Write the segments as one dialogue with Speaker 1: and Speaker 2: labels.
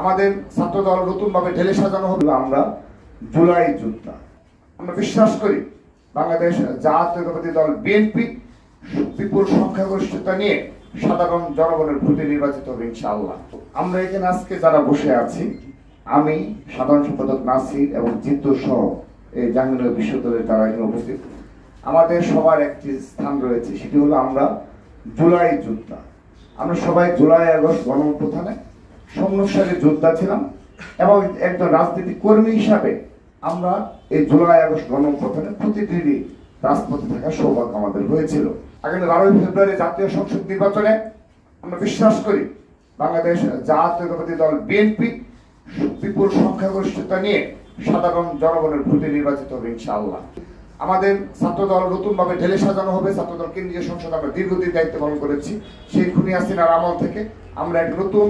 Speaker 1: আমাদের ছাত্রদল নতুনভাবে ঢেলে সাজানো হবে। আমরা জুলাই যোদ্ধা। আমরা বিশ্বাস করি বাংলাদেশ জাতীয়তাবাদী দল বিএনপি বিপুল সংখ্যাগরিষ্ঠতা নিয়ে সাধারণ জনগণের ভোটে নির্বাচিত হবে ইনশাআল্লাহ। আমরা এখানে আজকে যারা বসে আছি, আমি সাধারণ সম্পাদক নাসির এবং জিদ্দু সহ এই জাহাঙ্গীরনগর বিশ্ববিদ্যালয়ের যারা এখানে উপস্থিত, আমাদের সবার একটি স্থান রয়েছে, সেটি হলো আমরা জুলাই যোদ্ধা। আমরা সবাই জুলাই আগস্ট গণঅভ্যুত্থানে সম্মুখসারী যোদ্ধা ছিলাম এবং একজন রাজনীতি কর্মী হিসাবে আমরা এই জুলাই আগস্ট গণঅভ্যুত্থানে প্রতিদিনই রাজপথে থাকার সৌভাগ্য আমাদের হয়েছিল। আগামী 12 ফেব্রুয়ারি জাতীয় সংসদ নির্বাচনে আমরা বিশ্বাস করি বাংলাদেশ জাতীয়তাবাদী দল বিএনপি বিপুল সংখ্যাগরিষ্ঠতা নিয়ে সাধারণ জনগণের ভোটে নির্বাচিত হবে ইনশাআল্লাহ। আমাদের ছাত্রদল নতুনভাবে ঢেলে সাজানো হবে। ছাত্রদল কেন্দ্রীয় সংসদ আমরা দীর্ঘদিন দায়িত্ব পালন করেছি। সেই খুনি হাসিনার আমল থেকে আমরা এক নতুন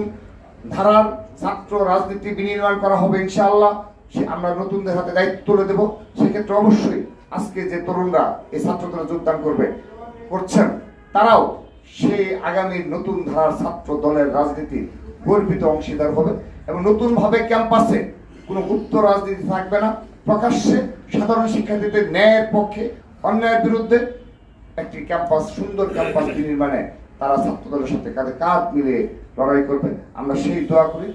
Speaker 1: ধারার ছাত্র রাজনীতি বিনির্মাণ করা হবে ইনশাআল্লাহ। আমরা নতুনদের হাতে দায়িত্ব তুলে দেব। সেক্ষেত্রে অবশ্যই আজকে যে তরুণরা এই ছাত্রদলে যোগদান করছেন, তারাও সেই আগামী নতুন ধারার ছাত্র দলের রাজনীতির গর্বিত অংশীদার হবে এবং নতুনভাবে ক্যাম্পাসে কোনো গুপ্ত রাজনীতি থাকবে না। প্রকাশ্যে সাধারণ শিক্ষার্থীদের ন্যায়ের পক্ষে, অন্যায়ের বিরুদ্ধে একটি ক্যাম্পাস, সুন্দর ক্যাম্পাস নির্মাণে তারা ছাত্র দলের সাথে কাঁধে কাঁধ মিলিয়ে লড়াই করবে। আমরা সেই দোয়া করি।